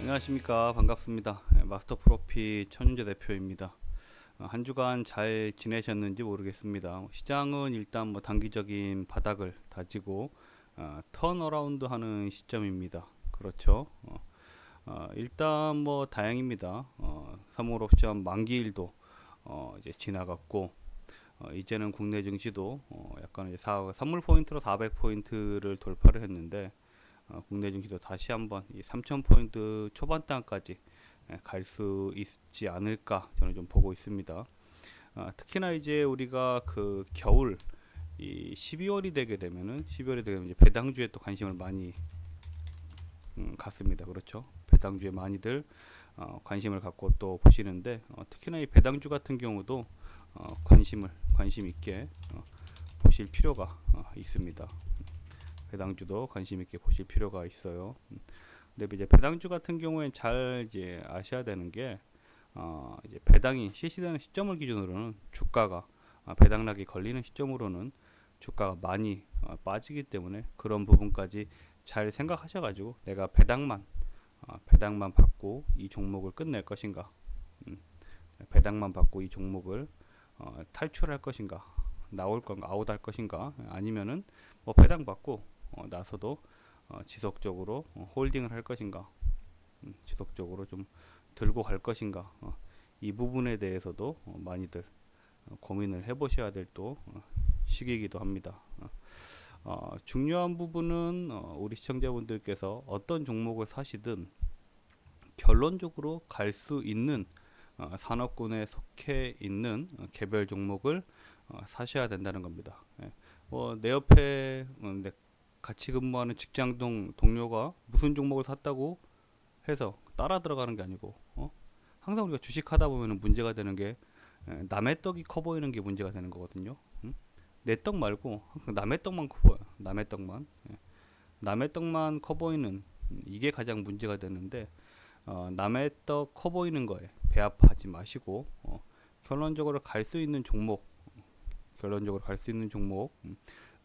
안녕하십니까. 반갑습니다. 마스터 프로피 천윤재 대표입니다. 한 주간 잘 지내셨는지 모르겠습니다. 시장은 일단 단기적인 바닥을 다지고 턴어라운드 하는 시점입니다. 그렇죠. 일단 다행입니다. 3월 옵션 만기일도 이제 지나갔고, 이제는 국내 증시도 약간 이제 선물 포인트로 400포인트를 돌파를 했는데, 국내 증시도 다시 한번 이 3,000포인트 초반대까지 갈 수 있지 않을까 저는 좀 보고 있습니다. 특히나 이제 우리가 그 겨울 이 12월이 되게 되면 이제 배당주에 또 관심을 많이 갖습니다. 그렇죠? 배당주에 많이들 관심을 갖고 또 보시는데, 특히나 이 배당주 같은 경우도 관심 있게 보실 필요가 있습니다. 배당주도 관심 있게 보실 필요가 있어요. 근데 이제 배당주 같은 경우엔 잘 이제 아셔야 되는 게, 이제 배당이 실시되는 시점을 기준으로는 주가가 배당락이 걸리는 시점으로는 주가가 많이 빠지기 때문에 그런 부분까지 잘 생각하셔가지고 내가 배당만 받고 이 종목을 끝낼 것인가, 음, 배당만 받고 이 종목을 탈출할 것인가, 나올 건가, 아웃할 것인가, 아니면은 배당 받고 나서도 지속적으로 홀딩을 할 것인가, 지속적으로 좀 들고 갈 것인가, 이 부분에 대해서도 많이들 고민을 해보셔야 될 또 시기이기도 합니다. 중요한 부분은 우리 시청자분들께서 어떤 종목을 사시든 결론적으로 갈 수 있는 산업군에 속해 있는 개별 종목을 사셔야 된다는 겁니다. 예. 내 옆에 같이 근무하는 직장 동료가 무슨 종목을 샀다고 해서 따라 들어가는 게 아니고, 항상 우리가 주식하다 보면 문제가 되는 게 남의 떡이 커 보이는 게 문제가 되는 거거든요. 내 떡 말고 항상 남의 떡만 커 보여. 남의 떡만. 남의 떡만 커 보이는, 이게 가장 문제가 되는데, 남의 떡 커 보이는 거에 배합하지 마시고 결론적으로 갈 수 있는 종목,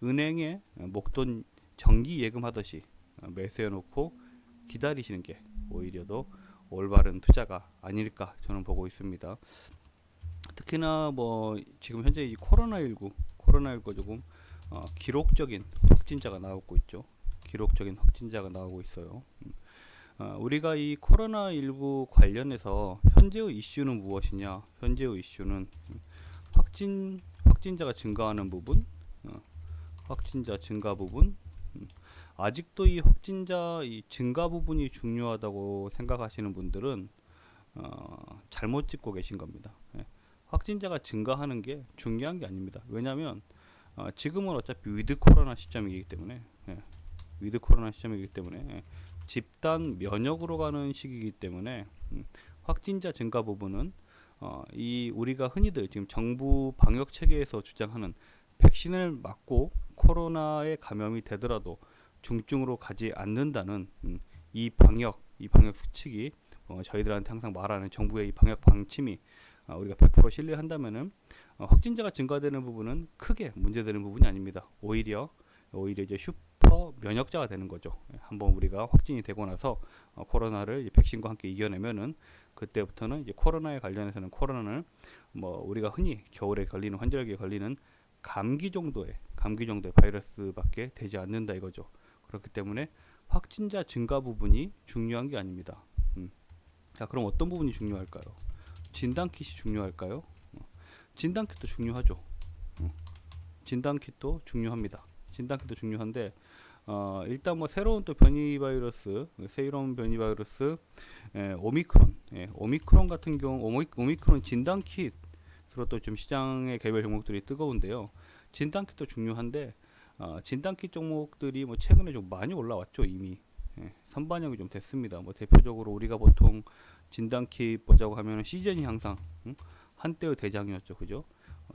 은행에 목돈 정기 예금하듯이 매수해 놓고 기다리시는 게 오히려 더 올바른 투자가 아닐까 저는 보고 있습니다. 특히나 지금 현재 이 코로나19 조금 기록적인 확진자가 나오고 있죠. 기록적인 확진자가 나오고 있어요. 우리가 이 코로나19 관련해서 현재의 이슈는 무엇이냐? 현재의 이슈는 확진자가 증가하는 부분, 확진자 증가 부분. 아직도 이 확진자 이 증가 부분이 중요하다고 생각하시는 분들은 잘못 짚고 계신 겁니다. 예. 확진자가 증가하는 게 중요한 게 아닙니다. 왜냐하면 지금은 어차피 위드 코로나 시점이기 때문에, 집단 면역으로 가는 시기이기 때문에, 확진자 증가 부분은 이 우리가 흔히들 지금 정부 방역 체계에서 주장하는 백신을 맞고 코로나에 감염이 되더라도 중증으로 가지 않는다는 이 방역 수칙이, 저희들한테 항상 말하는 정부의 이 방역 방침이 우리가 100% 신뢰한다면은 확진자가 증가되는 부분은 크게 문제되는 부분이 아닙니다. 오히려 이제 슈퍼 면역자가 되는 거죠. 한번 우리가 확진이 되고 나서 코로나를 백신과 함께 이겨내면은 그때부터는 이제 코로나에 관련해서는 코로나는 우리가 흔히 겨울에 걸리는, 환절기에 걸리는 감기 정도의 바이러스밖에 되지 않는다 이거죠. 그렇기 때문에 확진자 증가 부분이 중요한 게 아닙니다. 자, 그럼 어떤 부분이 중요할까요? 진단킷이 중요할까요? 진단킷도 중요하죠. 진단킷도 중요합니다. 진단킷도 중요한데, 일단 새로운 또 새로운 변이 바이러스, 오미크론 같은 경우, 오미크론 진단킷으로 또 좀 시장의 개별 종목들이 뜨거운데요. 진단킷도 중요한데, 진단킷 종목들이 최근에 좀 많이 올라왔죠, 이미. 선반영이 좀 됐습니다. 대표적으로 우리가 보통 진단킷 보자고 하면 시젠이 항상 한때의 대장이었죠, 그죠?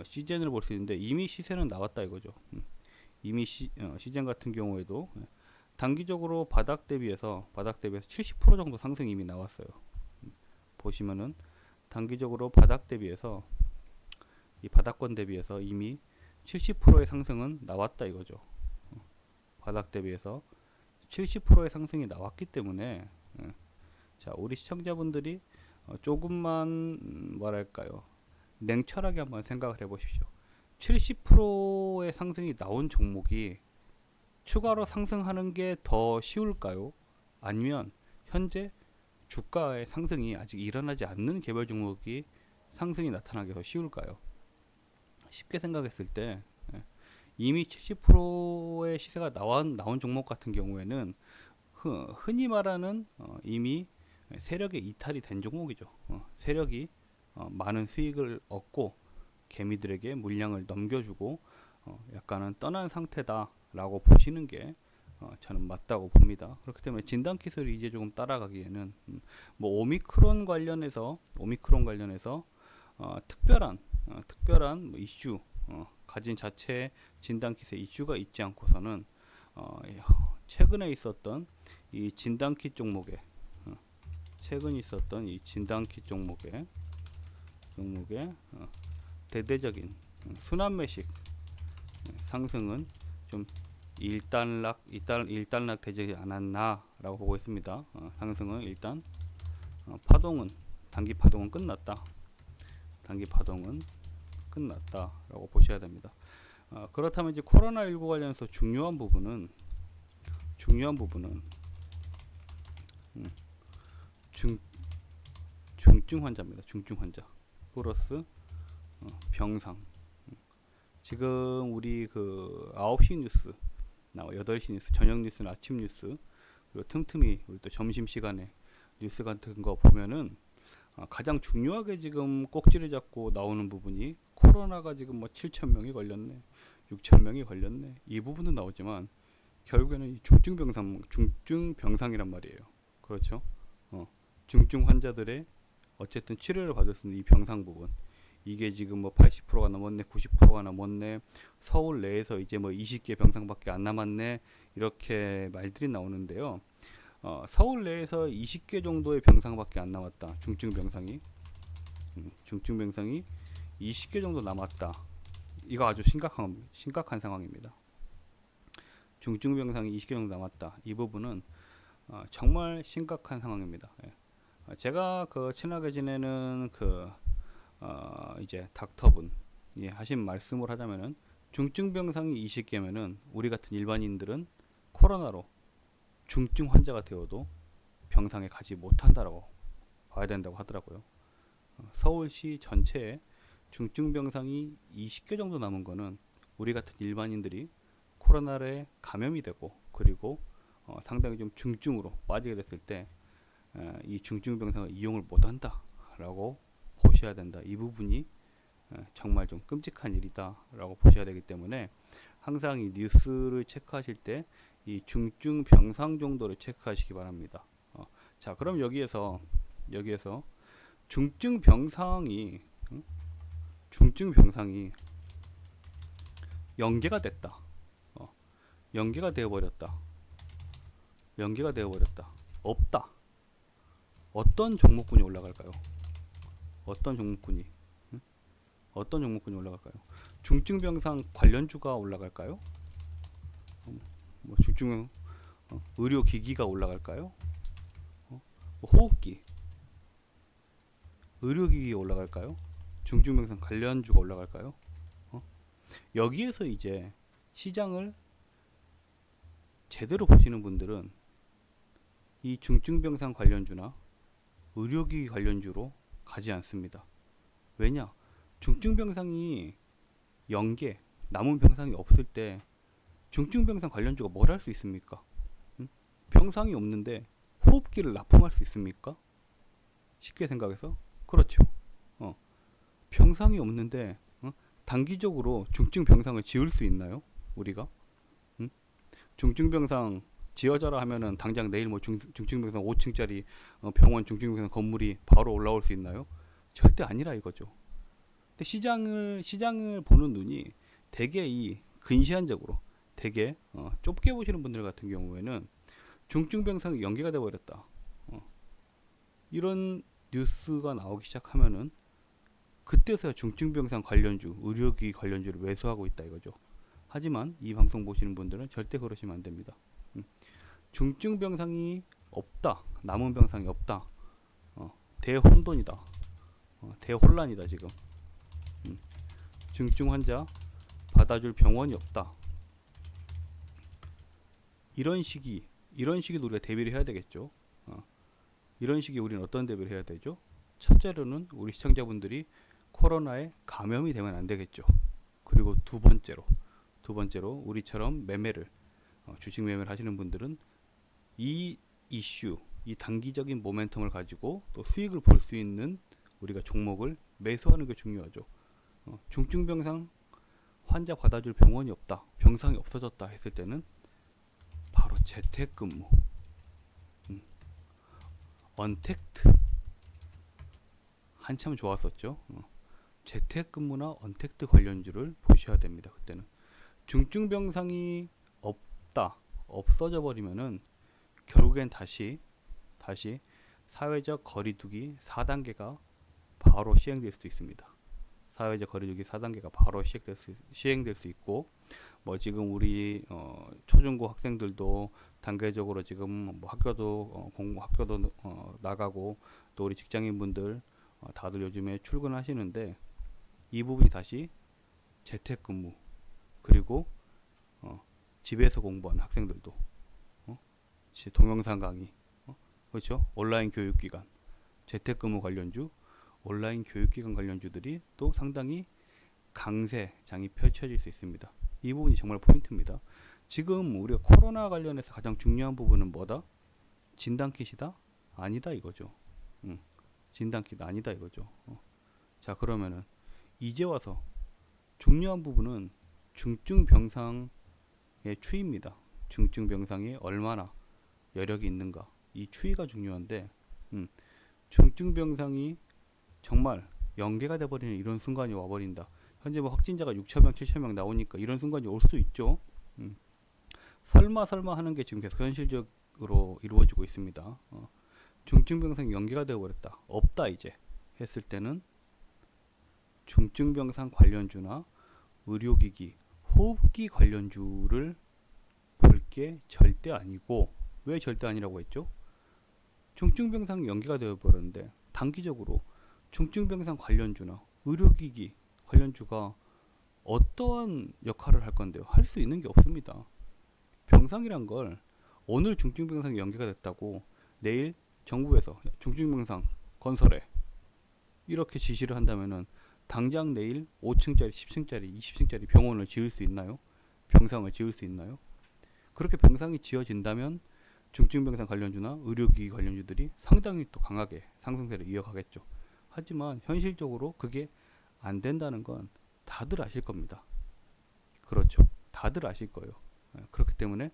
시젠을 볼 수 있는데 이미 시세는 나왔다 이거죠. 이미 시젠 같은 경우에도 단기적으로 바닥 대비해서 70% 정도 상승이 이미 나왔어요. 보시면은 단기적으로 이 바닥권 대비해서 이미 70%의 상승은 나왔다 이거죠. 바닥 대비해서 70%의 상승이 나왔기 때문에 자, 우리 시청자분들이 조금만 뭐랄까요, 냉철하게 한번 생각을 해보십시오. 70%의 상승이 나온 종목이 추가로 상승하는 게 더 쉬울까요? 아니면 현재 주가의 상승이 아직 일어나지 않는 개별 종목이 상승이 나타나기 더 쉬울까요? 쉽게 생각했을 때 이미 70%의 시세가 나온 종목 같은 경우에는 흔히 말하는 이미 세력의 이탈이 된 종목이죠. 세력이 많은 수익을 얻고 개미들에게 물량을 넘겨주고 약간은 떠난 상태다라고 보시는 게 저는 맞다고 봅니다. 그렇기 때문에 진단킷을 이제 조금 따라가기에는 뭐 오미크론 관련해서 특별한 뭐 이슈 가진 자체 진단킷에 이슈가 있지 않고서는 최근에 있었던 이 진단킷 종목에 최근 있었던 이 진단킷 종목의 대대적인 순환매식 상승은 좀 일단락 되지 않았나라고 보고 있습니다. 상승은 일단 단기 파동은 끝났다라고 보셔야 됩니다. 그렇다면 이제 코로나19 관련해서 중요한 부분은 중증 환자입니다. 중증 환자 플러스 병상. 지금 우리 그 9시 뉴스, 8시 뉴스, 저녁 뉴스나 아침 뉴스, 그리고 틈틈이 우리 또 점심시간에 뉴스 같은 거 보면은 가장 중요하게 지금 꼭지를 잡고 나오는 부분이 코로나가 지금 뭐 7,000명이 걸렸네, 6,000명이 걸렸네, 이 부분은 나오지만 결국에는 이 중증병상이란 말이에요. 그렇죠? 중증 환자들의 어쨌든 치료를 받을 수 있는 이 병상 부분, 이게 지금 뭐 80%가 넘었네, 90%가 넘었네, 서울 내에서 이제 뭐 20개 병상밖에 안 남았네, 이렇게 말들이 나오는데요. 서울 내에서 20개 정도의 병상밖에 안 남았다. 중증 병상이 20개 정도 남았다. 이거 아주 심각한 상황입니다. 중증 병상이 20개 정도 남았다. 이 부분은 정말 심각한 상황입니다. 제가 친하게 지내는 이제 닥터분 하신 말씀을 하자면은, 중증 병상이 20개면은 우리 같은 일반인들은 코로나로 중증 환자가 되어도 병상에 가지 못한다라고 봐야 된다고 하더라고요. 서울시 전체에 중증 병상이 20개 정도 남은 거는 우리 같은 일반인들이 코로나에 감염이 되고, 그리고 상당히 좀 중증으로 빠지게 됐을 때 이 중증 병상을 이용을 못한다라고 보셔야 된다. 이 부분이 정말 좀 끔찍한 일이다라고 보셔야 되기 때문에 항상 이 뉴스를 체크하실 때 이 중증 병상 정도를 체크하시기 바랍니다. 자, 그럼 여기에서 중증 병상이 연계가 됐다. 연계가 되어버렸다. 없다. 어떤 종목군이 올라갈까요? 어떤 종목군이 올라갈까요? 중증 병상 관련주가 올라갈까요? 뭐 중증 의료기기가 올라갈까요? 뭐 호흡기, 의료기기가 올라갈까요? 중증 병상 관련주가 올라갈까요? 여기에서 이제 시장을 제대로 보시는 분들은 이 중증 병상 관련주나 의료기기 관련주로 가지 않습니다. 왜냐? 중증 병상이 연계, 남은 병상이 없을 때 중증 병상 관련주가 뭘 할 수 있습니까? 병상이 없는데 호흡기를 납품할 수 있습니까? 쉽게 생각해서 그렇죠. 병상이 없는데 단기적으로 중증 병상을 지을 수 있나요? 우리가 중증 병상 지어져라 하면은 당장 내일 뭐 중증 병상 5층짜리 병원 중증 병상 건물이 바로 올라올 수 있나요? 절대 아니라 이거죠. 근데 시장을 보는 눈이 되게 이 근시안적으로 되게 좁게 보시는 분들 같은 경우에는 중증 병상이 연계가 돼 버렸다, 이런 뉴스가 나오기 시작하면은 그때서야 중증 병상 관련주, 의료기기 관련주를 매수하고 있다 이거죠. 하지만 이 방송 보시는 분들은 절대 그러시면 안 됩니다. 중증 병상이 없다, 남은 병상이 없다. 대혼돈이다. 대혼란이다 지금. 중증 환자 받아줄 병원이 없다. 이런 시기도 우리가 대비를 해야 되겠죠. 이런 시기에 우리는 어떤 대비를 해야 되죠? 첫째로는 우리 시청자분들이 코로나에 감염이 되면 안 되겠죠. 그리고 두 번째로 우리처럼 매매를 주식 매매를 하시는 분들은 이 이슈, 이 단기적인 모멘텀을 가지고 또 수익을 볼 수 있는 우리가 종목을 매수하는 게 중요하죠. 중증병상 환자 받아줄 병원이 없다, 병상이 없어졌다 했을 때는 바로 재택근무, 언택트 한참 좋았었죠. 재택근무나 언택트 관련주를 보셔야 됩니다. 그때는 중증병상이 없어져 버리면은 결국엔 다시 사회적 거리두기 4단계가 바로 시행될 수 있습니다. 사회적 거리두기 4단계가 바로 시행될 수 있고, 뭐 지금 우리 초중고 학생들도 단계적으로 지금 뭐 학교도 나가고, 또 우리 직장인분들 다들 요즘에 출근하시는데, 이 부분이 다시 재택근무, 그리고 집에서 공부하는 학생들도 동영상 강의, 그렇죠? 온라인 교육기관, 재택근무 관련주, 온라인 교육기관 관련주들이 또 상당히 강세장이 펼쳐질 수 있습니다. 이 부분이 정말 포인트입니다. 지금 우리가 코로나 관련해서 가장 중요한 부분은 뭐다? 진단킷이다? 아니다 이거죠. 진단킷 아니다 이거죠. 자, 그러면은 이제 와서 중요한 부분은 중증병상의 추이입니다. 중증병상이 얼마나 여력이 있는가, 이 추이가 중요한데, 중증병상이 정말 연계가 돼버리는 이런 순간이 와버린다. 현재 뭐 확진자가 6,000명, 7,000명 나오니까 이런 순간이 올 수 있죠. 설마 하는 게 지금 계속 현실적으로 이루어지고 있습니다. 중증병상이 연계가 되어버렸다, 없다 이제 했을 때는 중증병상 관련주나 의료기기, 호흡기 관련주를 볼 게 절대 아니고, 왜 절대 아니라고 했죠? 중증병상이 연계가 되어버렸는데 단기적으로 중증병상 관련주나 의료기기 관련주가 어떠한 역할을 할 건데요? 할 수 있는 게 없습니다. 병상이란 걸 오늘 중증병상이 연계가 됐다고 내일 정부에서 중증병상 건설해 이렇게 지시를 한다면은 당장 내일 5층짜리, 10층짜리, 20층짜리 병원을 지을 수 있나요? 병상을 지을 수 있나요? 그렇게 병상이 지어진다면 중증병상 관련주나 의료기기 관련주들이 상당히 또 강하게 상승세를 이어가겠죠. 하지만 현실적으로 그게 안 된다는 건 다들 아실 겁니다. 그렇죠. 다들 아실 거예요. 그렇기 때문에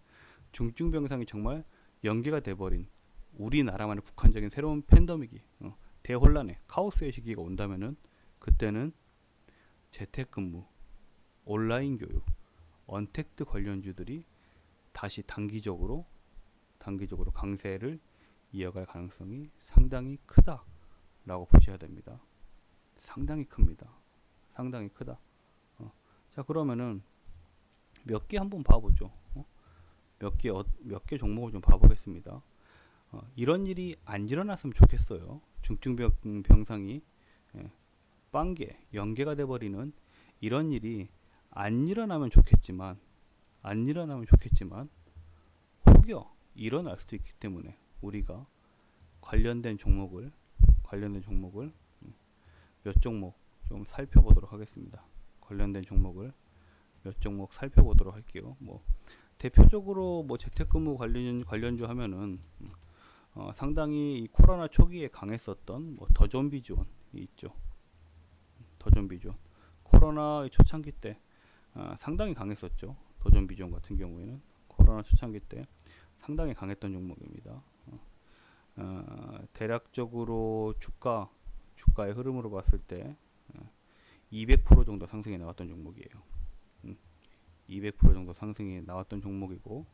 중증병상이 정말 연계가 돼버린 우리나라만의 국한적인 새로운 팬데믹이, 대혼란의 카오스의 시기가 온다면은 그때는 재택근무, 온라인 교육, 언택트 관련주들이 다시 단기적으로 강세를 이어갈 가능성이 상당히 크다라고 보셔야 됩니다. 상당히 큽니다. 상당히 크다. 자, 그러면은 몇 개 한번 봐보죠. 몇 개 종목을 좀 봐보겠습니다. 이런 일이 안 일어났으면 좋겠어요. 중증병상이 빵개, 연계가 돼버리는 이런 일이 안 일어나면 좋겠지만 혹여 일어날 수도 있기 때문에 우리가 관련된 종목을 몇 종목 좀 살펴보도록 하겠습니다. 관련된 종목을 몇 종목 살펴보도록 할게요. 뭐 대표적으로 뭐 재택근무 관련주 하면은 상당히 이 코로나 초기에 강했었던 뭐 더존비지원이 있죠. 더존비지원 코로나 초창기 때 상당히 강했었죠. 더존비지원 같은 경우에는 코로나 초창기 때 상당히 강했던 종목입니다. 대략적으로 주가의 흐름으로 봤을 때 200% 정도 상승이 나왔던 종목이에요. 200% 정도 상승이 나왔던 종목이고,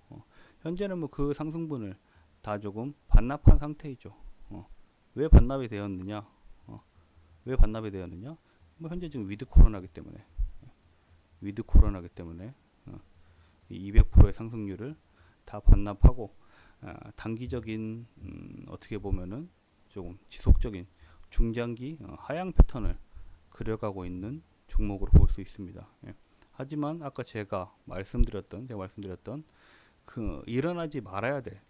현재는 뭐 그 상승분을 다 조금 반납한 상태이죠. 왜 반납이 되었느냐? 뭐 현재 지금 위드 코로나기 때문에 이 200%의 상승률을 다 반납하고 단기적인 어떻게 보면은 조금 지속적인 중장기 하향 패턴을 그려가고 있는 종목으로 볼 수 있습니다. 예. 하지만 아까 제가 말씀드렸던 그 일어나지 말아야 될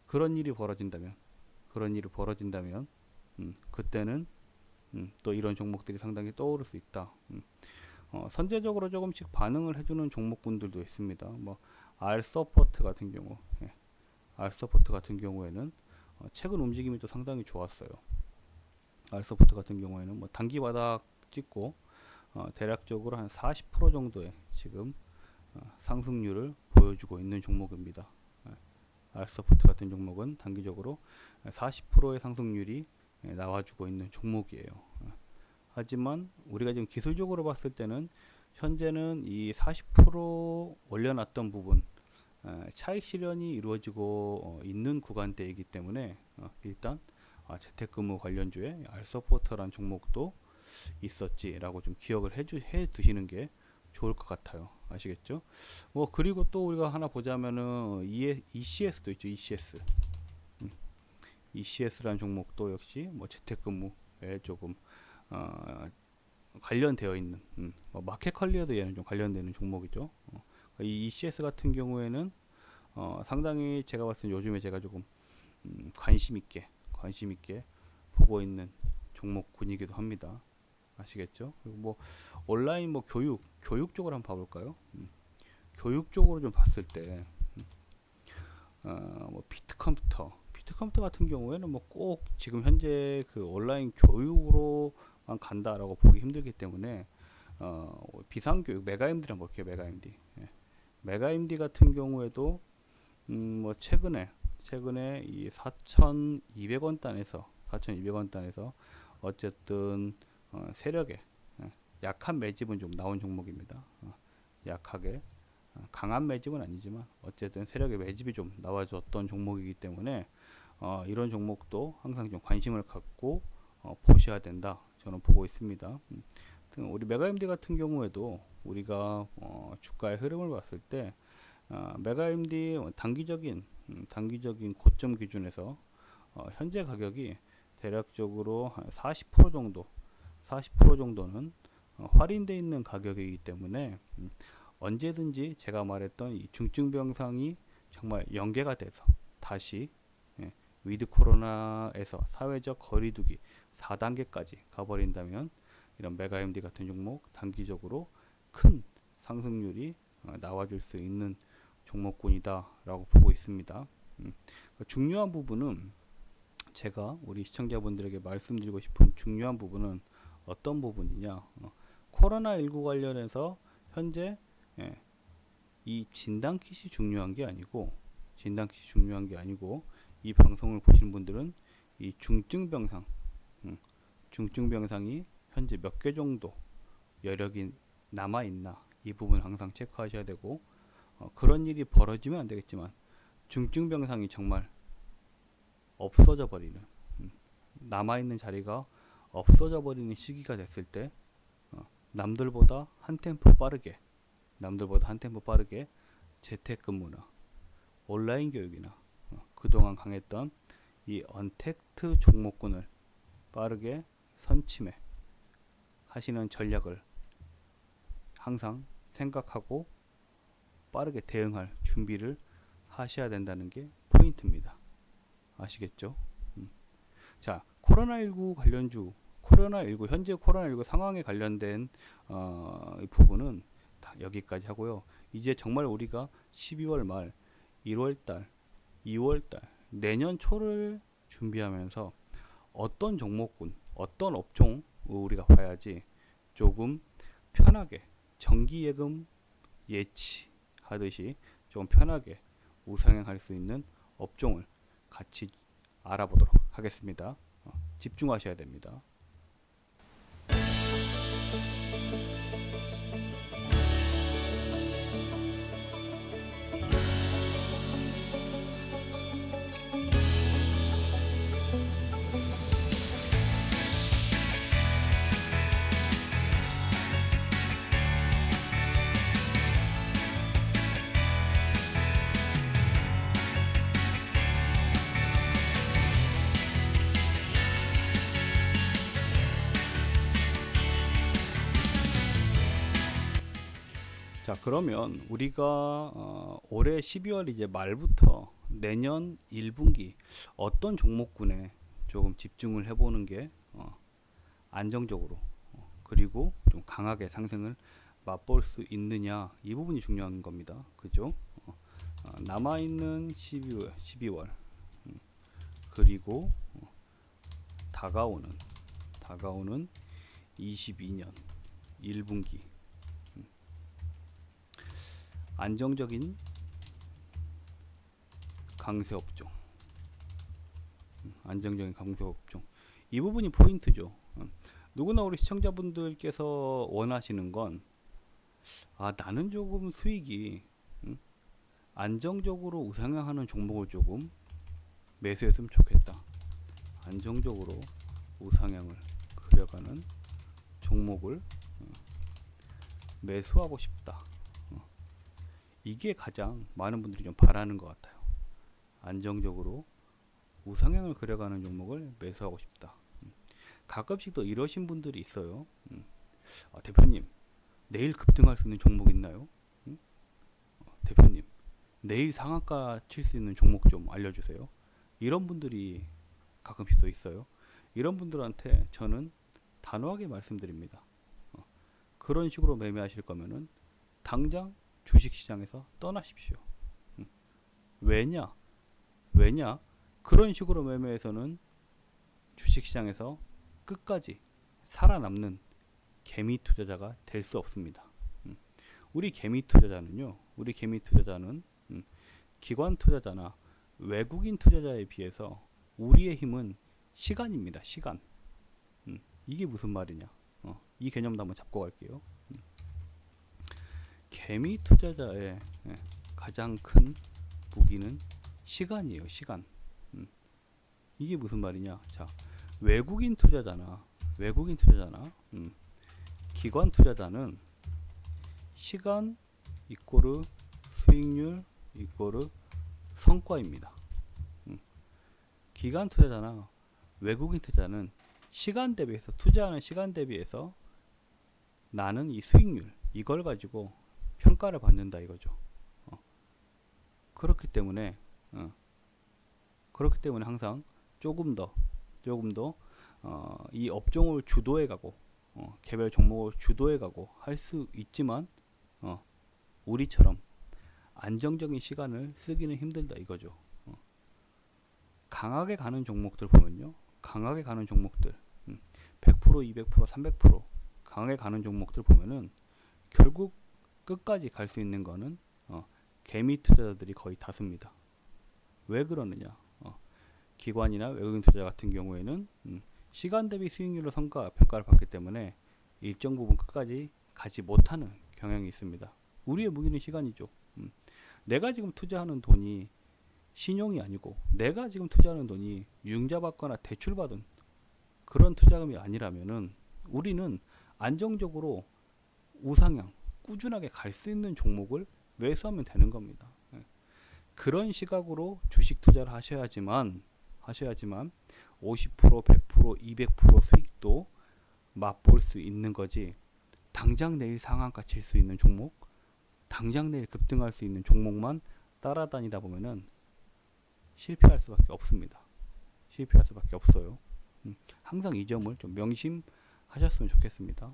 그런 일이 벌어진다면 그때는 또 이런 종목들이 상당히 떠오를 수 있다. 선제적으로 조금씩 반응을 해주는 종목군들도 있습니다. 뭐 알서포트 같은 경우, 알서포트 같은 경우에는 최근 움직임이 또 상당히 좋았어요. 알서포트 같은 경우에는 뭐 단기 바닥 찍고 대략적으로 한 40% 정도의 지금 상승률을 보여주고 있는 종목입니다. 알서포트 같은 종목은 단기적으로 40%의 상승률이 나와주고 있는 종목이에요. 하지만 우리가 지금 기술적으로 봤을 때는 현재는 이 40% 올려놨던 부분 차익 실현이 이루어지고 있는 구간대이기 때문에 일단 재택근무 관련주에 알서포트라는 종목도 있었지라고 좀 기억을 해 두시는 게 좋을 것 같아요. 아시겠죠? 뭐 그리고 또 우리가 하나 보자면은 ECS도 있죠. ECS라는 종목도 역시 뭐 재택근무에 조금 관련되어 있는 뭐 마켓컬리어도 얘는 좀 관련되는 종목이죠. 이 ECS 같은 경우에는 상당히 제가 봤을 때 요즘에 제가 조금 관심 있게 보고 있는 종목군이기도 합니다. 아시겠죠? 그리고 뭐 온라인 뭐 교육 쪽으로 한번 봐볼까요? 교육 쪽으로 좀 봤을 때 뭐 비트컴퓨터 같은 경우에는 뭐 꼭 지금 현재 그 온라인 교육으로만 간다라고 보기 힘들기 때문에 비상교육 메가MD 한번 볼게요. 메가MD 같은 경우에도 뭐 최근에 이 4,200원 단에서 어쨌든 세력의 약한 매집은 좀 나온 종목입니다. 약하게 강한 매집은 아니지만 어쨌든 세력의 매집이 좀 나와줬던 종목이기 때문에 이런 종목도 항상 좀 관심을 갖고 보셔야 된다. 저는 보고 있습니다. 우리 메가MD 같은 경우에도 우리가 주가의 흐름을 봤을 때 메가MD 단기적인 고점 기준에서 현재 가격이 대략적으로 한 40% 정도는 할인되어 있는 가격이기 때문에 언제든지 제가 말했던 이 중증병상이 정말 연계가 돼서 다시 위드 코로나에서 사회적 거리두기 4단계까지 가버린다면 이런 메가MD 같은 종목 단기적으로 큰 상승률이 나와줄 수 있는 종목군이다 라고 보고 있습니다. 중요한 부분은 제가 우리 시청자분들에게 말씀드리고 싶은 중요한 부분은 어떤 부분이냐, 코로나19 관련해서 현재 이 진단킷이 중요한 게 아니고 이 방송을 보시는 분들은 이 중증병상이 현재 몇 개 정도 여력이 남아있나 이 부분 항상 체크하셔야 되고 그런 일이 벌어지면 안 되겠지만 중증병상이 정말 없어져 버리는 남아있는 자리가 없어져 버리는 시기가 됐을 때 남들보다 한 템포 빠르게 재택근무나 온라인 교육이나 그동안 강했던 이 언택트 종목군을 빠르게 선침해 하시는 전략을 항상 생각하고 빠르게 대응할 준비를 하셔야 된다는 게 포인트입니다. 아시겠죠? 자, 코로나19 현재 코로나19 상황에 관련된 부분은 다 여기까지 하고요. 이제 정말 우리가 12월 말, 1월달, 2월달, 내년 초를 준비하면서 어떤 종목군, 어떤 업종 우리가 봐야지 조금 편하게 정기예금 예치하듯이 좀 편하게 우상향할 수 있는 업종을 같이 알아보도록 하겠습니다. 집중하셔야 됩니다. 자, 그러면 우리가 올해 12월 이제 말부터 내년 1분기 어떤 종목군에 조금 집중을 해보는 게 안정적으로 그리고 좀 강하게 상승을 맛볼 수 있느냐, 이 부분이 중요한 겁니다. 그죠? 남아있는 12월 그리고 다가오는 22년 1분기 안정적인 강세 업종, 안정적인 강세 업종, 이 부분이 포인트죠. 누구나 우리 시청자분들께서 원하시는 건 나는 조금 수익이 안정적으로 우상향하는 종목을 조금 매수했으면 좋겠다. 안정적으로 우상향을 그려가는 종목을 매수하고 싶다. 이게 가장 많은 분들이 좀 바라는 것 같아요. 안정적으로 우상향을 그려가는 종목을 매수하고 싶다. 가끔씩 또 이러신 분들이 있어요. 대표님, 내일 급등할 수 있는 종목 있나요? 대표님, 내일 상한가 칠 수 있는 종목 좀 알려주세요. 이런 분들이 가끔씩 또 있어요. 이런 분들한테 저는 단호하게 말씀드립니다. 그런 식으로 매매하실 거면은 당장 주식시장에서 떠나십시오. 왜냐? 그런 식으로 매매해서는 주식시장에서 끝까지 살아남는 개미 투자자가 될 수 없습니다. 우리 개미 투자자는 기관 투자자나 외국인 투자자에 비해서 우리의 힘은 시간입니다. 시간. 이게 무슨 말이냐? 이 개념도 한번 잡고 갈게요. 개미 투자자의 가장 큰 무기는 시간이에요. 시간. 이게 무슨 말이냐? 자, 외국인 투자자나 기관 투자자는 시간 이꼬르 수익률 이꼬르 성과입니다. 기관 투자자나 외국인 투자자는 시간 대비해서 투자하는 시간 대비해서 나는 이 수익률 이걸 가지고 평가를 받는다 이거죠. 그렇기 때문에 항상 조금 더 이 업종을 주도해 가고 개별 종목을 주도해 가고 할 수 있지만 우리처럼 안정적인 시간을 쓰기는 힘들다 이거죠. 강하게 가는 종목들 보면요. 100%, 200%, 300% 강하게 가는 종목들 보면은 결국 끝까지 갈 수 있는 거는 개미 투자자들이 거의 다수입니다. 왜 그러느냐? 기관이나 외국인 투자 같은 경우에는 시간 대비 수익률로 평가를 받기 때문에 일정 부분 끝까지 가지 못하는 경향이 있습니다. 우리의 무기는 시간이죠. 내가 지금 투자하는 돈이 신용이 아니고 내가 지금 투자하는 돈이 융자받거나 대출받은 그런 투자금이 아니라면은 우리는 안정적으로 우상향 꾸준하게 갈 수 있는 종목을 매수하면 되는 겁니다. 그런 시각으로 주식 투자를 하셔야지만 50%, 100%, 200% 수익도 맛볼 수 있는 거지. 당장 내일 상한가 칠 수 있는 종목, 당장 내일 급등할 수 있는 종목만 따라다니다 보면은 실패할 수밖에 없습니다. 실패할 수밖에 없어요. 항상 이 점을 좀 명심하셨으면 좋겠습니다.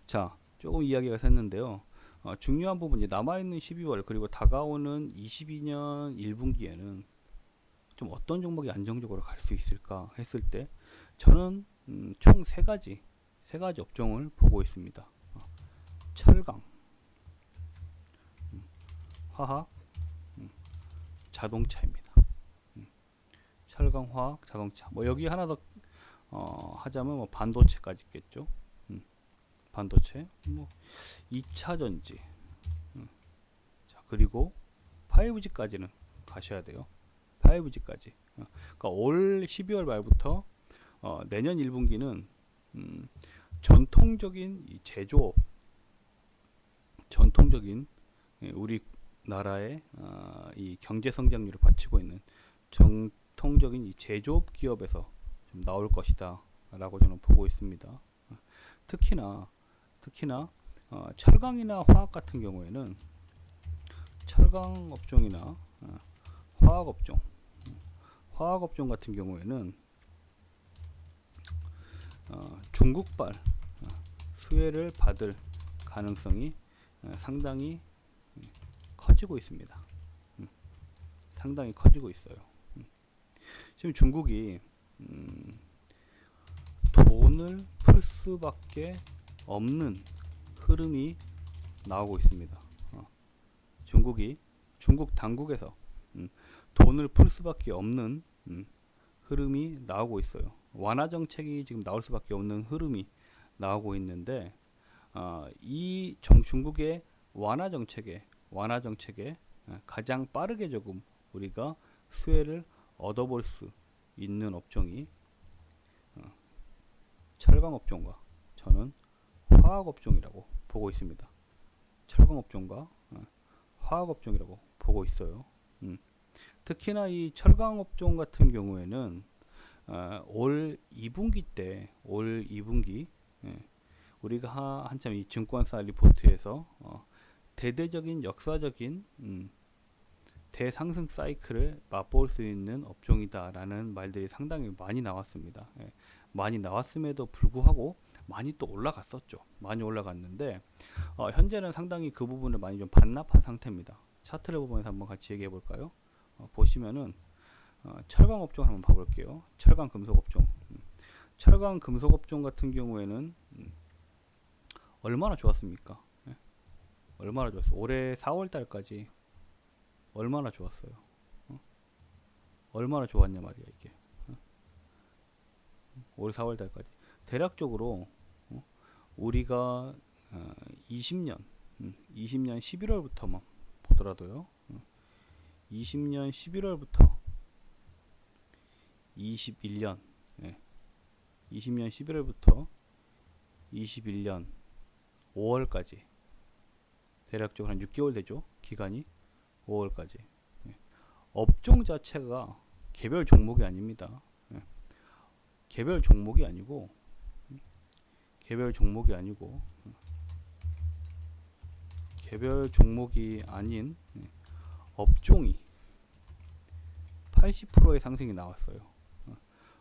자, 조금 이야기가 샜는데요. 중요한 부분이 남아있는 12월 그리고 다가오는 22년 1분기에는 좀 어떤 종목이 안정적으로 갈 수 있을까 했을 때 저는 총 세 가지 업종을 보고 있습니다. 철강, 화학, 자동차입니다. 철강, 화학, 자동차. 뭐 여기 하나 더 하자면 뭐 반도체까지 있겠죠. 반도체, 뭐 2차 전지. 자, 그리고 5G까지는 가셔야 돼요. 5G까지. 그러니까 올 12월 말부터 내년 1분기는 전통적인 이 제조업, 전통적인 우리나라의 이 경제 성장률을 받치고 있는 전통적인 이 제조업 기업에서 좀 나올 것이다 라고 저는 보고 있습니다. 특히나 철강이나 화학 같은 경우에는 철강 업종이나 화학 업종, 화학 업종 같은 경우에는 중국발 수혜를 받을 가능성이 상당히 커지고 있습니다. 상당히 커지고 있어요. 지금 중국이 돈을 풀 수밖에 없는 흐름이 나오고 있습니다. 중국 당국에서 돈을 풀 수밖에 없는 흐름이 나오고 있어요. 완화 정책이 지금 나올 수밖에 없는 흐름이 나오고 있는데 이 중국의 완화 정책에 가장 빠르게 조금 우리가 수혜를 얻어볼 수 있는 업종이 철강 업종과 저는 화학 업종이라고 보고 있습니다. 철강 업종과 화학 업종이라고 보고 있어요. 특히나 이 철강 업종 같은 경우에는 올 2분기 때, 우리가 한참 이 증권사 리포트에서 대대적인 역사적인 대상승 사이클을 맛볼 수 있는 업종이다라는 말들이 상당히 많이 나왔습니다. 많이 나왔음에도 불구하고 많이 또 올라갔었죠. 많이 올라갔는데 현재는 상당히 그 부분을 많이 좀 반납한 상태입니다. 차트를 보면서 한번 같이 얘기해 볼까요? 보시면은 철강 업종 한번 봐볼게요. 철강 금속 업종. 철강 금속 업종 같은 경우에는 얼마나 좋았습니까? 얼마나 좋았어? 올해 4월 달까지 얼마나 좋았어요? 얼마나 좋았냐 말이야 이게. 올 4월 달까지 대략적으로 우리가 20년 11월부터만 보더라도요. 20년 11월부터 21년 20년 11월부터 21년 5월까지 대략적으로 한 6개월 되죠. 기간이 5월까지. 업종 자체가 개별 종목이 아닙니다. 개별 종목이 아니고 개별 종목이 아닌 업종이 80%의 상승이 나왔어요.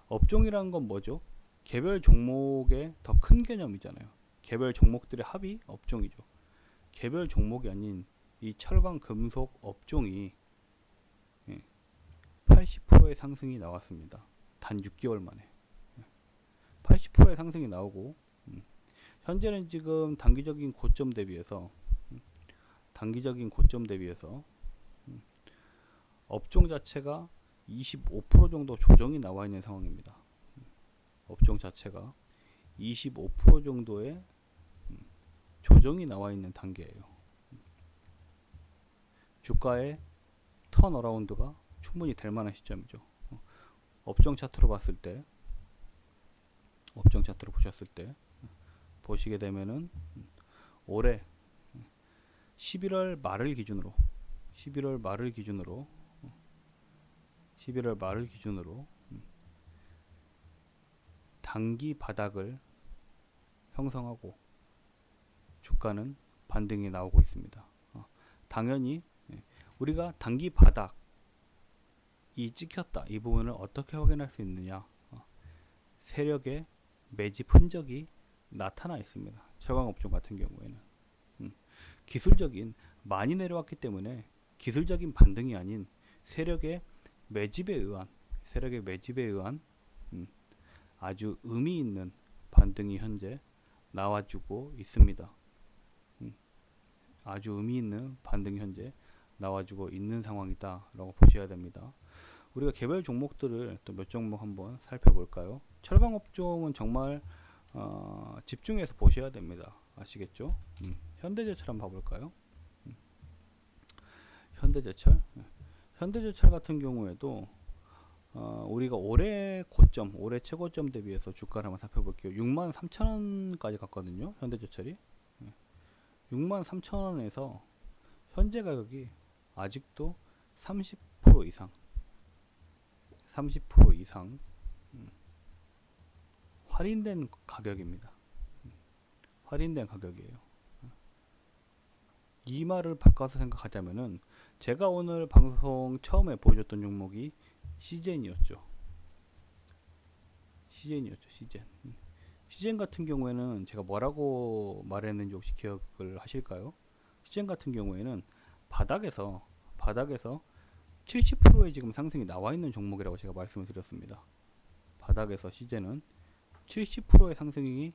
업종이라는 건 뭐죠? 개별 종목의 더 큰 개념이잖아요. 개별 종목들의 합이 업종이죠. 개별 종목이 아닌 이 철강 금속 업종이 80%의 상승이 나왔습니다. 단 6개월 만에 80%의 상승이 나오고 현재는 지금 단기적인 고점 대비해서 업종 자체가 25% 정도 조정이 나와 있는 상황입니다. 업종 자체가 25% 정도의 조정이 나와 있는 단계예요. 주가의 턴어라운드가 충분히 될 만한 시점이죠. 업종 차트로 봤을 때, 업종 차트로 보셨을 때 보시게 되면은 올해 11월 말을 기준으로 단기 바닥을 형성하고 주가는 반등이 나오고 있습니다. 당연히 우리가 단기 바닥이 찍혔다 이 부분을 어떻게 확인할 수 있느냐? 세력의 매집 흔적이 나타나 있습니다. 철강업종 같은 경우에는 기술적인 많이 내려왔기 때문에 기술적인 반등이 아닌 세력의 매집에 의한 아주 의미 있는 반등이 현재 나와주고 있습니다. 아주 의미 있는 반등이 현재 나와주고 있는 상황이다라고 보셔야 됩니다. 우리가 개별 종목들을 또 몇 종목 한번 살펴볼까요? 철강 업종은 정말 집중해서 보셔야 됩니다. 아시겠죠? 현대제철 한번 봐볼까요? 현대제철 같은 경우에도 우리가 올해 최고점 대비해서 주가를 한번 살펴볼게요. 63,000원까지 갔거든요. 현대제철이 63,000원에서 현재 가격이 아직도 30% 이상 할인된 가격입니다. 할인된 가격이에요. 이 말을 바꿔서 생각하자면은 제가 오늘 방송 처음에 보여줬던 종목이 시젠이었죠. 시젠. 시젠 같은 경우에는 제가 뭐라고 말했는지 혹시 기억을 하실까요? 시젠 같은 경우에는 바닥에서 70%의 지금 상승이 나와 있는 종목이라고 제가 말씀을 드렸습니다. 바닥에서 시젠은 70%의 상승이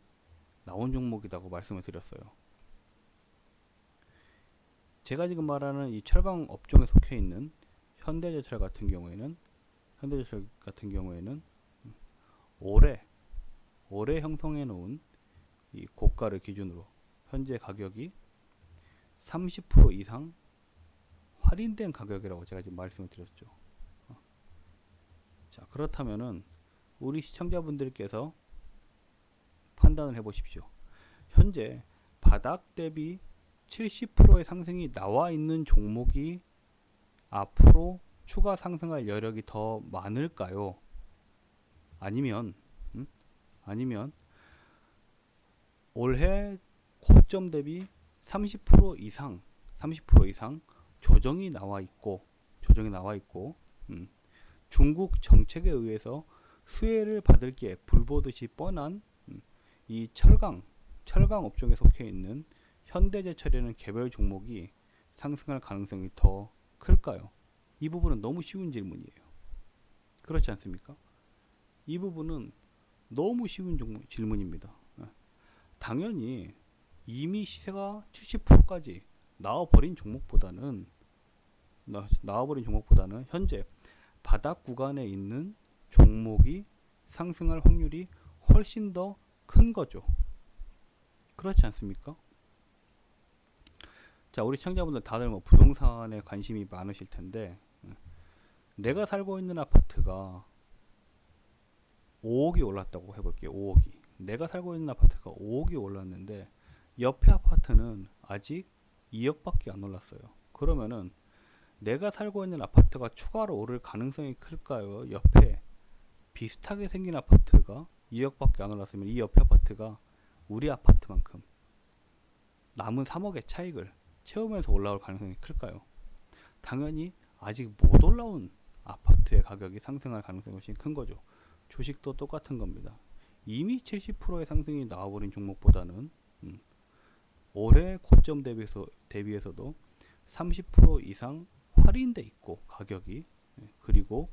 나온 종목이라고 말씀을 드렸어요. 제가 지금 말하는 이 철강 업종에 속해 있는 현대제철 같은 경우에는 올해 형성해 놓은 이 고가를 기준으로 현재 가격이 30% 이상 할인된 가격이라고 제가 지금 말씀을 드렸죠. 자, 그렇다면은 우리 시청자분들께서 판단을 해 보십시오. 현재 바닥 대비 70%의 상승이 나와 있는 종목이 앞으로 추가 상승할 여력이 더 많을까요? 아니면 올해 고점 대비 30% 이상 조정이 나와 있고 중국 정책에 의해서 수혜를 받을 게 불보듯이 뻔한 이 철강 업종에 속해 있는 현대제철이라는 개별 종목이 상승할 가능성이 더 클까요? 이 부분은 너무 쉬운 질문이에요. 그렇지 않습니까? 이 부분은 너무 쉬운 질문입니다. 당연히 이미 시세가 70%까지 나와버린 종목보다는 현재 바닥 구간에 있는 종목이 상승할 확률이 훨씬 더 큰 거죠. 그렇지 않습니까? 자, 우리 시청자분들 다들 뭐 부동산에 관심이 많으실 텐데, 내가 살고 있는 아파트가 5억이 올랐다고 해볼게요. 5억이. 내가 살고 있는 아파트가 5억이 올랐는데 옆에 아파트는 아직 2억밖에 안 올랐어요. 그러면은 내가 살고 있는 아파트가 추가로 오를 가능성이 클까요? 옆에 비슷하게 생긴 아파트가 2억밖에 안 올랐으면 이 옆에 아파트가 우리 아파트만큼 남은 3억의 차익을 채우면서 올라올 가능성이 클까요? 당연히 아직 못 올라온 아파트의 가격이 상승할 가능성이 훨씬 큰 거죠. 주식도 똑같은 겁니다. 이미 70%의 상승이 나와버린 종목보다는 올해 고점 대비해서도 30% 이상 할인돼 있고 가격이, 그리고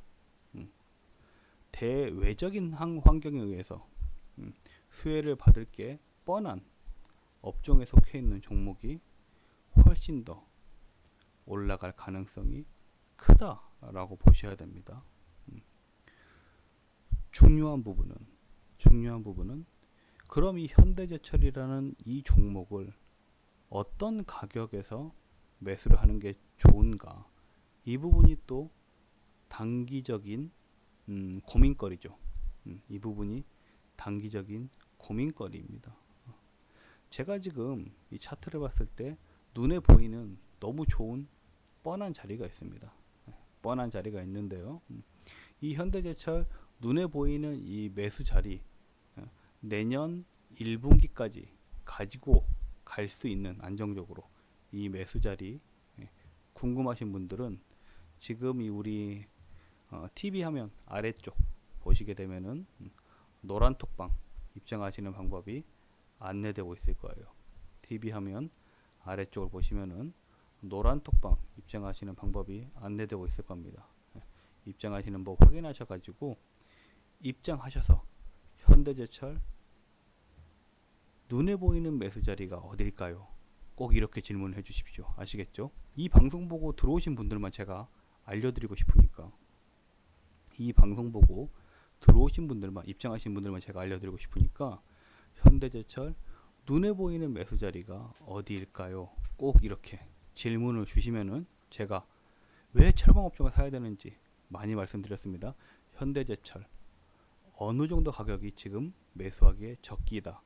대외적인 환경에 의해서 수혜를 받을 게 뻔한 업종에 속해 있는 종목이 훨씬 더 올라갈 가능성이 크다라고 보셔야 됩니다. 중요한 부분은 그럼 이 현대제철이라는 이 종목을 어떤 가격에서 매수를 하는 게 좋은가? 이 부분이 또 단기적인 고민거리죠. 이 부분이 단기적인 고민거리입니다. 제가 지금 이 차트를 봤을 때 눈에 보이는 너무 좋은 뻔한 자리가 있습니다. 뻔한 자리가 있는데요. 이 현대제철 눈에 보이는 이 매수 자리, 내년 1분기까지 가지고 갈 수 있는, 안정적으로 이 매수 자리 궁금하신 분들은 지금 이 우리 TV 화면 아래쪽 보시게 되면은 노란 톡방 입장하시는 방법이 안내되고 있을 거예요. TV 화면 아래쪽을 보시면은 노란 톡방 입장하시는 방법이 안내되고 있을 겁니다. 입장하시는 법 확인하셔가지고 입장하셔서 현대제철 눈에 보이는 매수 자리가 어딜까요? 꼭 이렇게 질문을 해 주십시오. 아시겠죠? 이 방송 보고 들어오신 분들만 제가 알려드리고 싶으니까, 이 방송 보고 들어오신 분들만, 입장하신 분들만 제가 알려드리고 싶으니까 현대제철 눈에 보이는 매수 자리가 어디일까요? 꼭 이렇게 질문을 주시면은 제가 왜 철강업종을 사야 되는지 많이 말씀드렸습니다. 현대제철 어느 정도 가격이 지금 매수하기에 적기다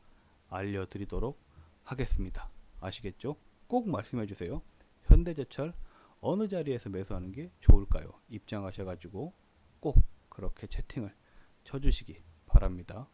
알려드리도록 하겠습니다. 아시겠죠? 꼭 말씀해 주세요. 현대제철 어느 자리에서 매수하는 게 좋을까요? 입장하셔가지고 꼭 그렇게 채팅을 쳐주시기 바랍니다.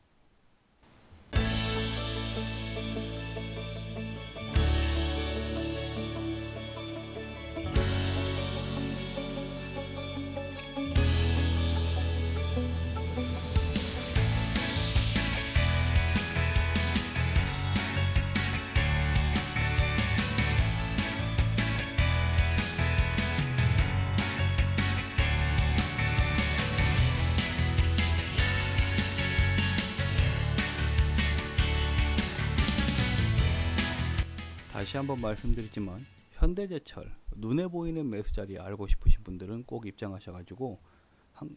다시 한번 말씀드리지만 현대제철 눈에 보이는 매수 자리 알고 싶으신 분들은 꼭 입장하셔가지고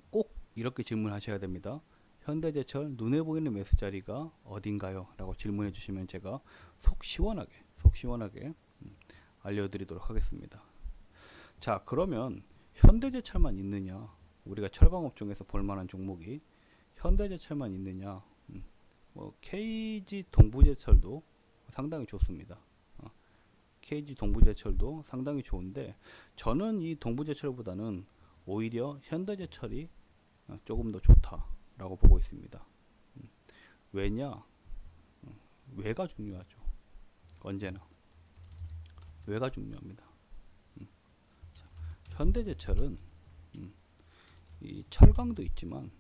꼭 이렇게 질문하셔야 됩니다. 현대제철 눈에 보이는 매수 자리가 어딘가요? 라고 질문해 주시면 제가 속 시원하게 알려드리도록 하겠습니다. 자, 그러면 현대제철만 있느냐, 우리가 철강업종에서 볼만한 종목이 현대제철만 있느냐, KG 동부제철도 상당히 좋습니다. KG 동부제철도 상당히 좋은데 저는 이 동부제철보다는 오히려 현대제철이 조금 더 좋다라고 보고 있습니다. 왜냐? 왜가 중요하죠. 언제나 왜가 중요합니다. 현대제철은 이 철강도 있지만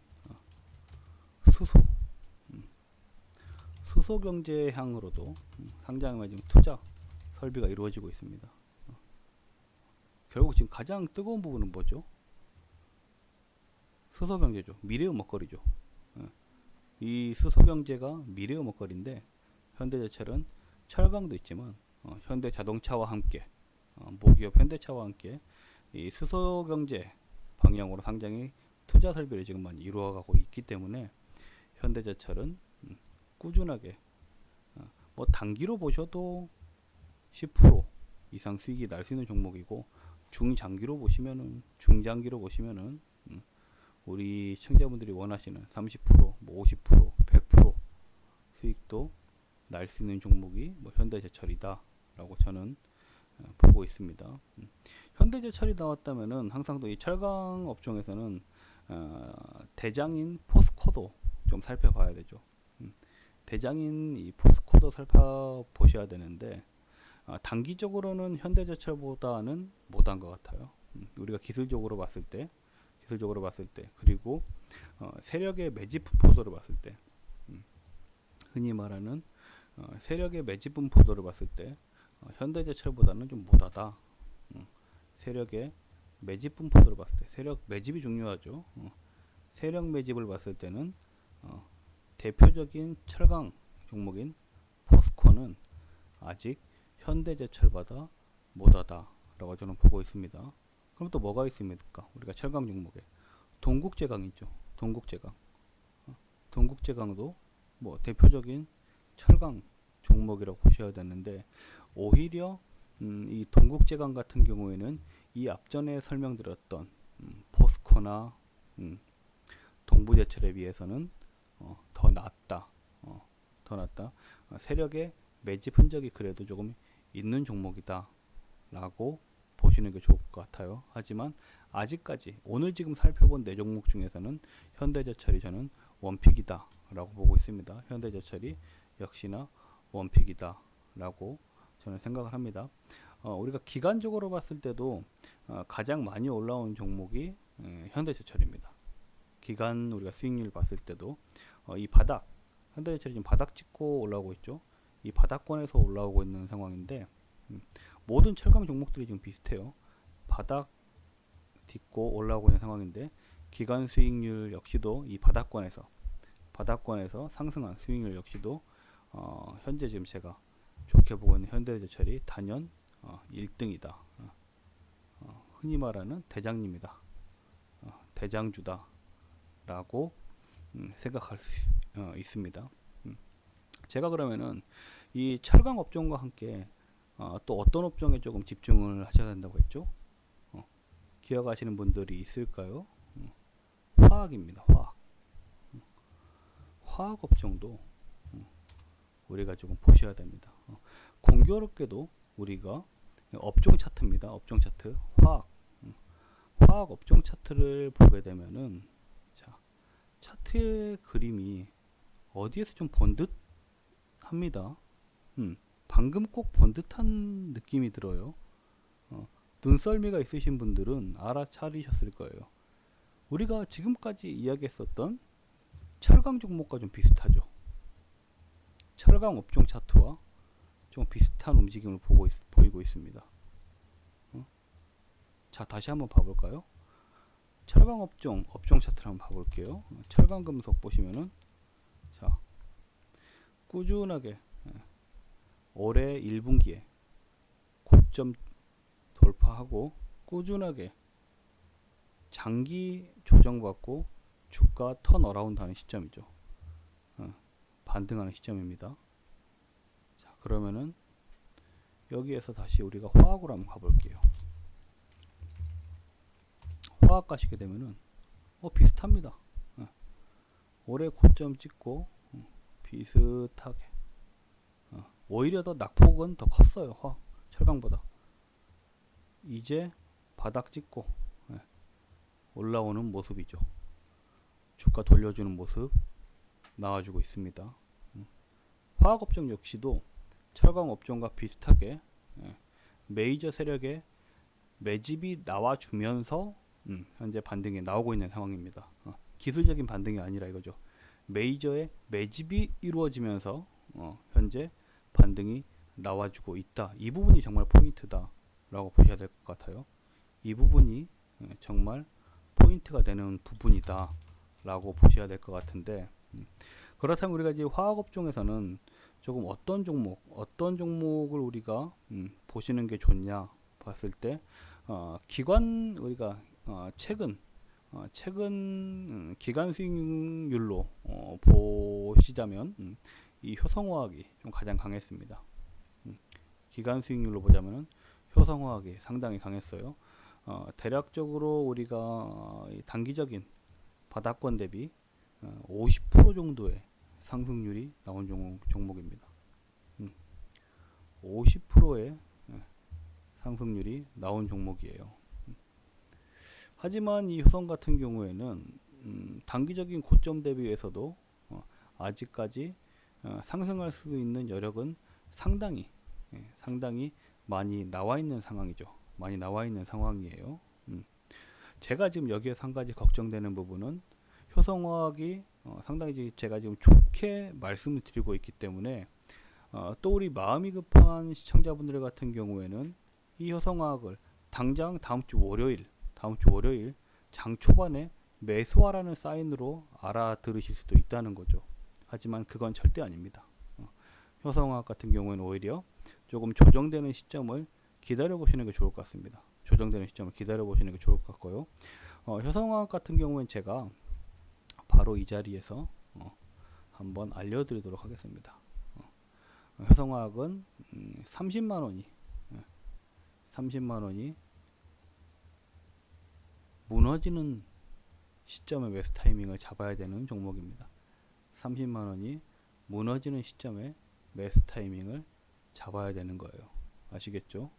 수소 경제향으로도 상당히 지금 투자 설비가 이루어지고 있습니다. 결국 지금 가장 뜨거운 부분은 뭐죠? 수소 경제죠. 미래의 먹거리죠. 이 수소 경제가 미래의 먹거리인데 현대제철은 철강도 있지만 현대자동차와 함께 모기업 현대차와 함께 이 수소 경제 방향으로 상당히 투자 설비를 지금 많이 이루어가고 있기 때문에 현대제철은 꾸준하게 뭐 단기로 보셔도 10% 이상 수익이 날 수 있는 종목이고 중장기로 보시면은 우리 시청자분들이 원하시는 30%, 뭐 50%, 100% 수익도 날 수 있는 종목이 뭐 현대제철이다라고 저는 보고 있습니다. 현대제철이 나왔다면은 항상 또 이 철강 업종에서는 대장인 포스코도 좀 살펴봐야 되죠. 대장인 이 포스코도 살펴보셔야 되는데 단기적으로는 현대제철보다는 못한 것 같아요. 우리가 기술적으로 봤을 때 그리고 세력의 매집분 포도를 봤을 때 흔히 말하는 세력의 매집분 포도를 봤을 때 현대제철보다는 좀 못하다. 세력의 매집분 포도를 봤을 때 세력 매집이 중요하죠. 세력 매집을 봤을 때는 대표적인 철강 종목인 포스코는 아직 현대제철보다 못하다라고 저는 보고 있습니다. 그럼 또 뭐가 있습니까? 우리가 철강 종목에 동국제강 있죠. 동국제강도 뭐 대표적인 철강 종목이라고 보셔야 되는데 오히려 이 동국제강 같은 경우에는 이 앞전에 설명드렸던 포스코나 동부제철에 비해서는 더 낫다. 세력의 매집 흔적이 그래도 조금 있는 종목이다 라고 보시는 게 좋을 것 같아요. 하지만 아직까지 오늘 지금 살펴본 네 종목 중에서는 현대제철이 저는 원픽이다 라고 보고 있습니다. 현대제철이 역시나 원픽이다 라고 저는 생각을 합니다. 우리가 기간적으로 봤을 때도 가장 많이 올라온 종목이 현대제철입니다. 기간 우리가 수익률 봤을 때도 이 바닥 현대제철이 지금 바닥 찍고 올라오고 있죠. 이 바닥권에서 올라오고 있는 상황인데 모든 철강 종목들이 지금 비슷해요. 바닥 딛고 올라오고 있는 상황인데 기간 수익률 역시도 이 바닥권에서 상승한 수익률 역시도 현재 지금 제가 좋게 보고 있는 현대제철이 단연 1등이다. 흔히 말하는 대장님이다. 대장주다. 라고 생각할 수 있습니다. 제가 그러면은 이 철강 업종과 함께 또 어떤 업종에 조금 집중을 하셔야 된다고 했죠? 기억하시는 분들이 있을까요? 화학입니다. 화학 업종도 우리가 조금 보셔야 됩니다. 공교롭게도 우리가 업종 차트입니다. 업종 차트 화학 업종 차트를 보게 되면은 자, 차트의 그림이 어디에서 좀 번듯합니다. 방금 꼭 번듯한 느낌이 들어요. 눈썰미가 있으신 분들은 알아차리셨을 거예요. 우리가 지금까지 이야기했었던 철강 종목과 좀 비슷하죠. 철강 업종 차트와 좀 비슷한 움직임을 보이고 있습니다. 자, 다시 한번 봐볼까요? 철강 업종 차트를 한번 봐볼게요. 철강 금속 보시면은 자, 꾸준하게 올해 1분기에 고점 돌파하고 꾸준하게 장기 조정받고 주가 턴어라운드 하는 시점이죠. 반등하는 시점입니다. 자, 그러면은 여기에서 다시 우리가 화학으로 한번 가볼게요. 화학 가시게 되면은 비슷합니다. 올해 고점 찍고 비슷하게 오히려 더 낙폭은 더 컸어요. 철강보다. 이제 바닥 찍고 올라오는 모습이죠. 주가 돌려주는 모습 나와주고 있습니다. 화학업종 역시도 철강업종과 비슷하게 메이저 세력의 매집이 나와주면서 현재 반등이 나오고 있는 상황입니다. 기술적인 반등이 아니라 이거죠. 메이저의 매집이 이루어지면서 현재 반등이 나와주고 있다. 이 부분이 정말 포인트다 라고 보셔야 될 것 같아요. 이 부분이 정말 포인트가 되는 부분이다 라고 보셔야 될 것 같은데, 그렇다면 우리가 이제 화학업종에서는 조금 어떤 종목을 우리가 보시는 게 좋냐 봤을 때, 기관 우리가 최근 기간 수익률로 보시자면 이 효성화학이 좀 가장 강했습니다. 기간 수익률로 보자면은 효성화학이 상당히 강했어요. 대략적으로 우리가 단기적인 바닥권 대비 50% 정도의 상승률이 나온 종목입니다. 50%의 상승률이 나온 종목이에요. 하지만 이 효성 같은 경우에는 단기적인 고점 대비해서도 아직까지 상승할 수 있는 여력은 상당히 많이 나와 있는 상황이죠. 많이 나와 있는 상황이에요. 제가 지금 여기에서 한 가지 걱정되는 부분은 효성화학이 상당히 제가 지금 좋게 말씀을 드리고 있기 때문에 또 우리 마음이 급한 시청자분들 같은 경우에는 이 효성화학을 당장 다음 주 월요일 장 초반에 매수하라는 사인으로 알아들으실 수도 있다는 거죠. 하지만 그건 절대 아닙니다. 효성화학 같은 경우에는 오히려 조금 조정되는 시점을 기다려 보시는 게 좋을 것 같습니다. 조정되는 시점을 기다려 보시는 게 좋을 것 같고요. 효성화학 같은 경우에는 제가 바로 이 자리에서 한번 알려드리도록 하겠습니다. 효성화학은 30만원이 무너지는 시점의 매수 타이밍을 잡아야 되는 종목입니다. 30만원이 무너지는 시점에 매수 타이밍을 잡아야 되는 거예요. 아시겠죠?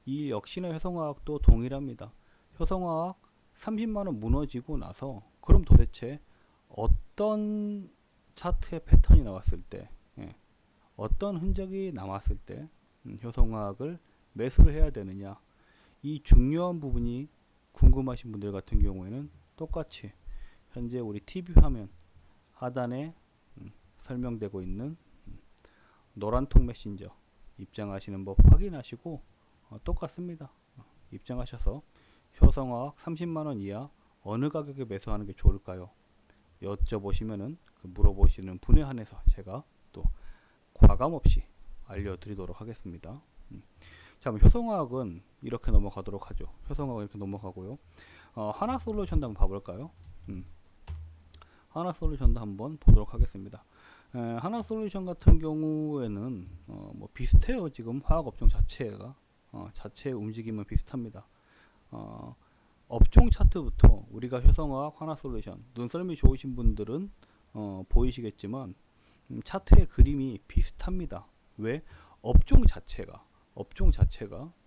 이 역시나 효성화학도 동일합니다. 효성화학 30만원 무너지고 나서 그럼 도대체 어떤 차트의 패턴이 나왔을 때, 어떤 흔적이 남았을 때 효성화학을 매수를 해야 되느냐, 이 중요한 부분이 궁금하신 분들 같은 경우에는 똑같이 현재 우리 TV 화면 하단에 설명되고 있는 노란통 메신저 입장하시는 법 확인하시고 똑같습니다. 입장하셔서 효성화학 30만원 이하 어느 가격에 매수하는 게 좋을까요? 여쭤보시면은 물어보시는 분에 한해서 제가 또 과감없이 알려드리도록 하겠습니다. 자, 효성화학은 이렇게 넘어가도록 하죠. 효성화학은 이렇게 넘어가고요. 하나솔루션도 한번 봐볼까요? 하나솔루션도 한번 보도록 하겠습니다. 하나솔루션 같은 경우에는 뭐 비슷해요. 지금 화학업종 자체가 자체의 움직임은 비슷합니다. 업종 차트부터 우리가 효성화학, 하나솔루션 눈썰미 좋으신 분들은 보이시겠지만 차트의 그림이 비슷합니다. 왜? 업종 자체가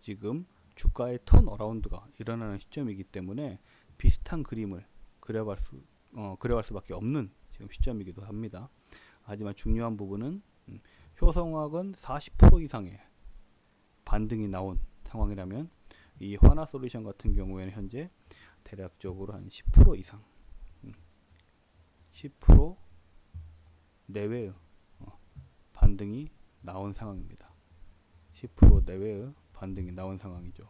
지금 주가의 턴어라운드가 일어나는 시점이기 때문에 비슷한 그림을 그려갈 수밖에 없는 지금 시점이기도 합니다. 하지만 중요한 부분은 효성화학은 40% 이상의 반등이 나온 상황이라면 이 하나솔루션 같은 경우에는 현재 대략적으로 한 10% 이상 10% 내외의 반등이 나온 상황입니다. 10% 내외의 반등이 나온 상황이죠.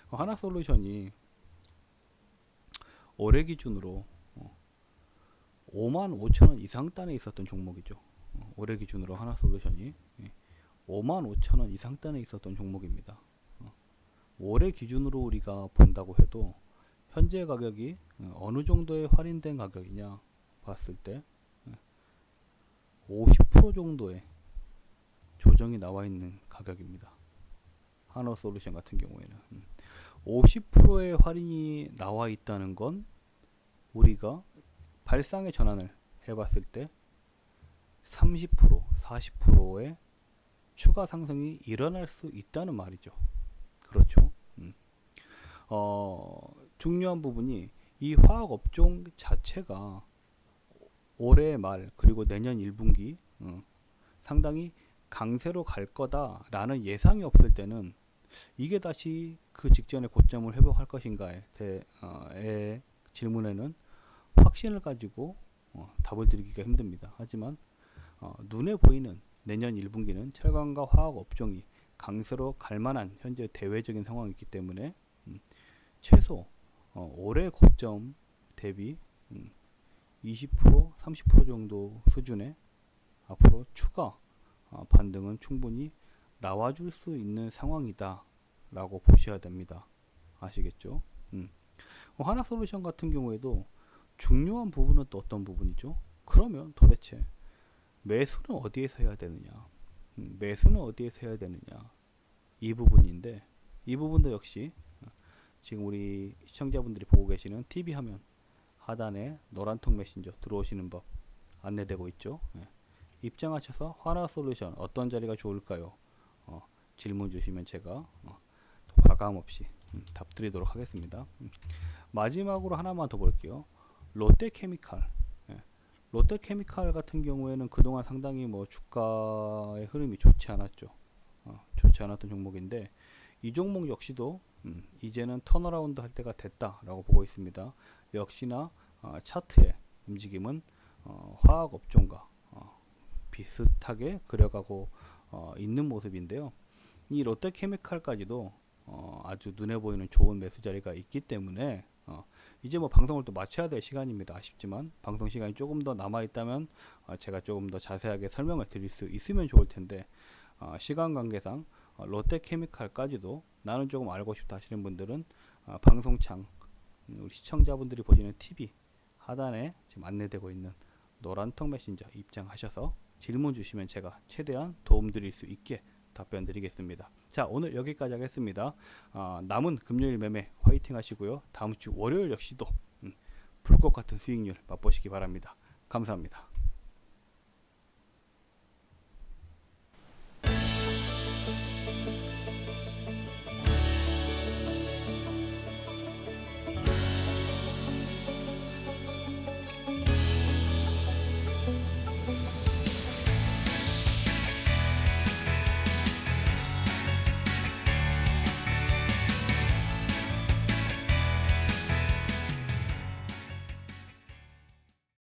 하나솔루션이 올해 기준으로 55,000원 이상 단에 있었던 종목이죠. 올해 기준으로 하나솔루션이 55,000원 이상 단에 있었던 종목입니다. 올해 기준으로 우리가 본다고 해도 현재 가격이 어느 정도의 할인된 가격이냐 봤을 때 50% 정도의 조정이 나와 있는 가격입니다. 하나솔루션 같은 경우에는 50%의 할인이 나와 있다는 건 우리가 발상의 전환을 해봤을 때 30%, 40%의 추가 상승이 일어날 수 있다는 말이죠. 그렇죠. 중요한 부분이 이 화학 업종 자체가 올해 말 그리고 내년 1분기 상당히 강세로 갈 거다라는 예상이 없을 때는 이게 다시 그 직전의 고점을 회복할 것인가에 질문에는 확신을 가지고 답을 드리기가 힘듭니다. 하지만 눈에 보이는 내년 1분기는 철강과 화학 업종이 강세로 갈 만한 현재 대외적인 상황이기 때문에 최소 올해 고점 대비 20%, 30% 정도 수준의 앞으로 추가 반등은 충분히 나와줄 수 있는 상황이다 라고 보셔야 됩니다. 아시겠죠? 하나솔루션 같은 경우에도 중요한 부분은 또 어떤 부분이죠? 그러면 도대체 매수는 어디에서 해야 되느냐? 매수는 어디에서 해야 되느냐? 이 부분인데 이 부분도 역시 지금 우리 시청자분들이 보고 계시는 TV 화면 하단에 노란통 메신저 들어오시는 법 안내되고 있죠. 입장하셔서 하나솔루션 어떤 자리가 좋을까요? 질문 주시면 제가 과감 없이 답 드리도록 하겠습니다. 마지막으로 하나만 더 볼게요. 롯데케미칼. 롯데케미칼 같은 경우에는 그동안 상당히 주가의 흐름이 좋지 않았죠. 좋지 않았던 종목인데 이 종목 역시도 이제는 턴어라운드 할 때가 됐다라고 보고 있습니다. 역시나 차트의 움직임은 화학 업종과 비슷하게 그려가고 있는 모습인데요. 이 롯데케미칼까지도 아주 눈에 보이는 좋은 매수 자리가 있기 때문에 이제 방송을 또 마쳐야 될 시간입니다. 아쉽지만 방송 시간이 조금 더 남아 있다면 제가 조금 더 자세하게 설명을 드릴 수 있으면 좋을 텐데 시간 관계상 롯데케미칼까지도 나는 조금 알고 싶다 하시는 분들은 방송창 우리 시청자분들이 보시는 TV 하단에 지금 안내되고 있는 노란통 메신저 입장하셔서 질문 주시면 제가 최대한 도움 드릴 수 있게 답변 드리겠습니다. 자, 오늘 여기까지 하겠습니다. 남은 금요일 매매 화이팅 하시고요. 다음 주 월요일 역시도 불꽃 같은 수익률 맛보시기 바랍니다. 감사합니다.